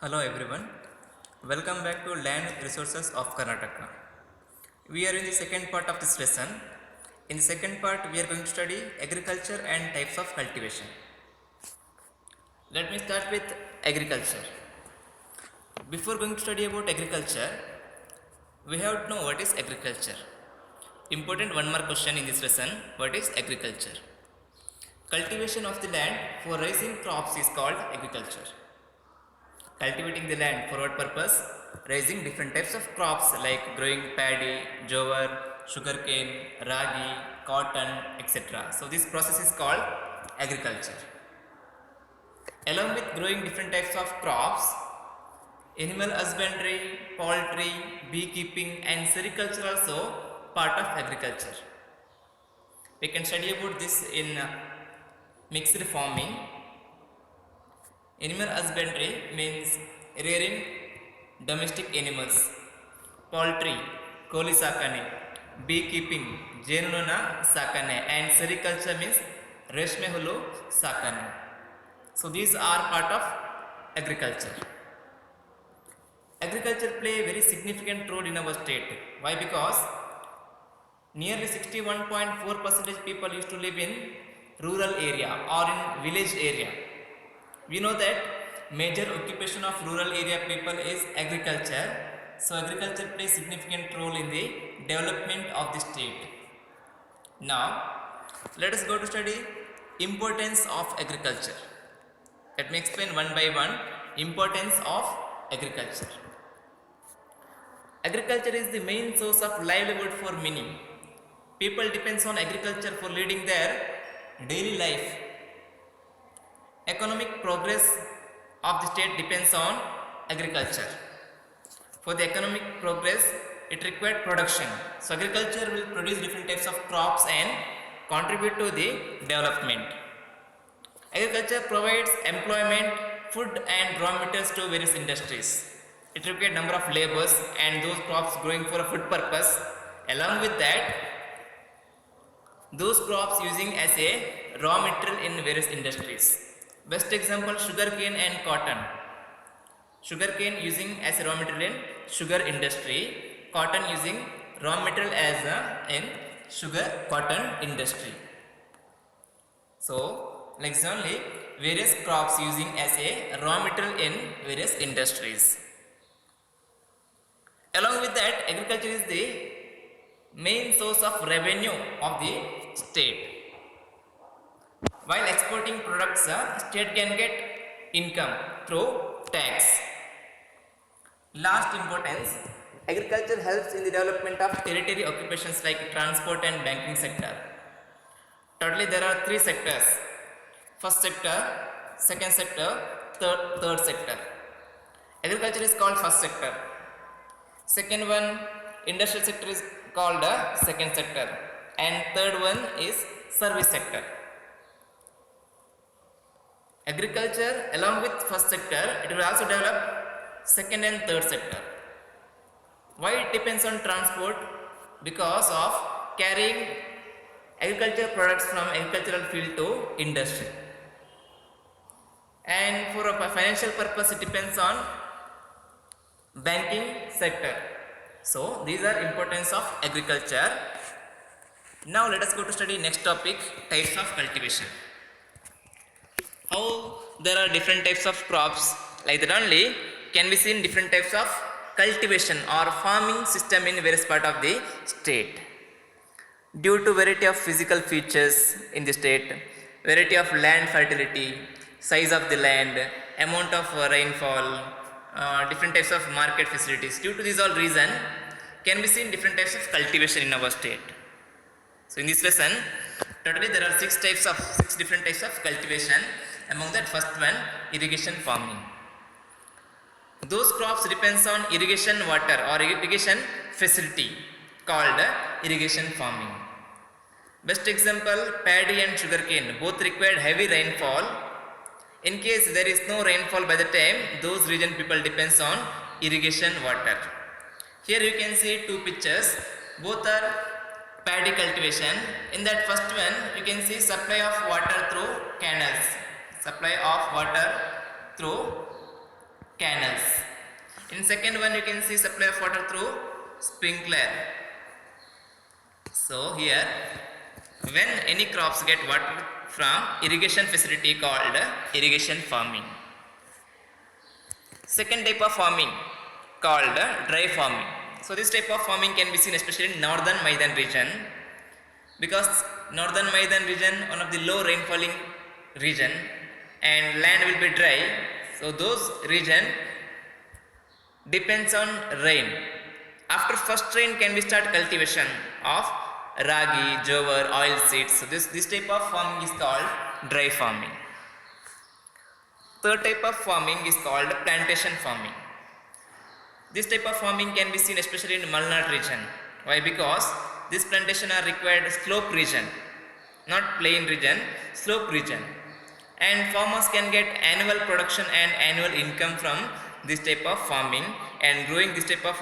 Hello everyone, welcome back to Land Resources of Karnataka. We are in the second part of this lesson. In the second part, we are going to study agriculture and types of cultivation. Let me start with agriculture. Before going to study about agriculture, we have to know what is agriculture. Important one more question in this lesson, what is agriculture? Cultivation of the land for raising crops is called agriculture. Cultivating the land for what purpose? Raising different types of crops like growing paddy, jowar, sugarcane, ragi, cotton, etc. So this process is called agriculture. Along with growing different types of crops, animal husbandry, poultry, beekeeping and sericulture also part of agriculture. We can study about this in mixed farming. Animal husbandry means rearing domestic animals. Poultry, koli sakane. Beekeeping, ಜೇನುನೊಣ ಸಾಕಣೆ. And sericulture means ರೇಷ್ಮೆ ಹುಳು ಸಾಕಣೆ. So these are part of agriculture. Agriculture play a very significant role in our state. Why? Because nearly 61.4% people used to live in rural area or in village area. We know that major occupation of rural area people is agriculture. So agriculture plays significant role in the development of the state. Now let us go to study importance of agriculture. Let me explain one by one importance of agriculture. Agriculture is the main source of livelihood for many. People depends on agriculture for leading their daily life. Economic progress of the state depends on agriculture. For the economic progress, it requires production. So agriculture will produce different types of crops and contribute to the development. Agriculture provides employment, food and raw materials to various industries. It requires number of laborers and those crops growing for a food purpose. Along with that, those crops using as a raw material in various industries. Best example, sugarcane and cotton. Sugarcane using as a raw material in sugar industry, cotton using raw material as in sugar cotton industry. So like only various crops using as a raw material in various industries. Along with that, agriculture is the main source of revenue of the state. While exporting products, state can get income through tax. Last importance, agriculture helps in the development of territory occupations like transport and banking sector. Totally there are three sectors. First sector, second sector, third sector. Agriculture is called first sector. Second one, industrial sector is called second sector. And third one is service sector. Agriculture along with first sector, it will also develop second and third sector. Why it depends on transport? Because of carrying agricultural products from agricultural field to industry. And for a financial purpose, it depends on banking sector. So these are importance of agriculture. Now let us go to study next topic, types of cultivation. How there are different types of crops, like that only can be seen different types of cultivation or farming system in various part of the state. Due to variety of physical features in the state, variety of land fertility, size of the land, amount of rainfall, different types of market facilities, due to these all reason can be seen different types of cultivation in our state. So in this lesson, totally there are six different types of cultivation. Among that, first one, irrigation farming. Those crops depends on irrigation water or irrigation facility called irrigation farming. Best example, paddy and sugarcane both required heavy rainfall. In case there is no rainfall by the time, those region people depends on irrigation water. Here you can see two pictures, both are paddy cultivation. In that first one, you can see supply of water through canals. Supply of water through canals. In second one you can see supply of water through sprinkler. So here when any crops get water from irrigation facility called irrigation farming. Second type of farming called dry farming. So this type of farming can be seen especially in northern Maidan region, because northern Maidan region one of the low rainfalling region and land will be dry. So those region depends on rain. After first rain can we start cultivation of ragi, jowar, oil seeds. So this type of farming is called dry farming. Third type of farming is called plantation farming. This type of farming can be seen especially in Malnad region. Why? Because this plantation are required slope region, not plain region, slope region. And farmers can get annual production and annual income from this type of farming and growing this type of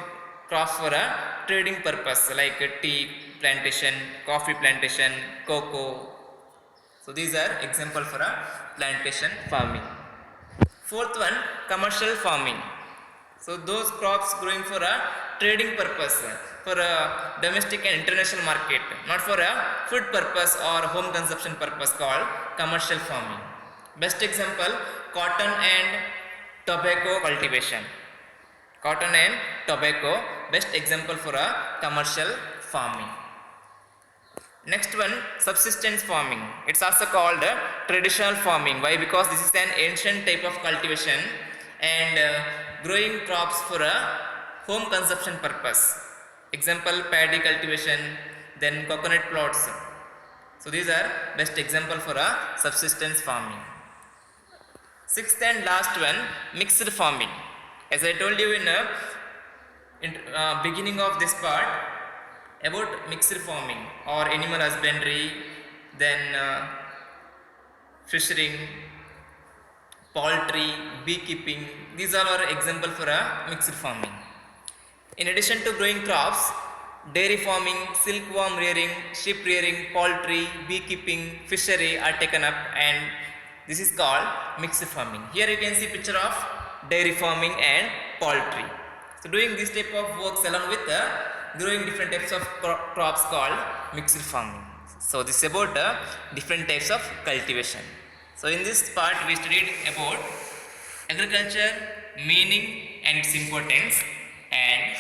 crops for a trading purpose like tea plantation, coffee plantation, cocoa. So these are example for a plantation farming. Fourth one, commercial farming. So those crops growing for a trading purpose, for a domestic and international market, not for a food purpose or home consumption purpose, called commercial farming. Best example, cotton and tobacco cultivation. Cotton and tobacco, best example for a commercial farming. Next one, subsistence farming. It's also called traditional farming. Why? Because this is an ancient type of cultivation and growing crops for a home consumption purpose. Example, paddy cultivation, then coconut plots. So these are best example for a subsistence farming. Sixth and last one, mixed farming. As I told you in beginning of this part about mixed farming or animal husbandry, then fishing, poultry, beekeeping, these all are example for a mixed farming. In addition to growing crops, dairy farming, silkworm rearing, sheep rearing, poultry, beekeeping, fishery are taken up, and this is called mixed farming. Here you can see picture of dairy farming and poultry. So doing this type of works along with growing different types of crops called mixed farming. So this is about different types of cultivation. So in this part we studied about agriculture, meaning and its importance, and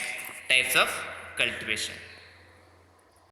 types of cultivation.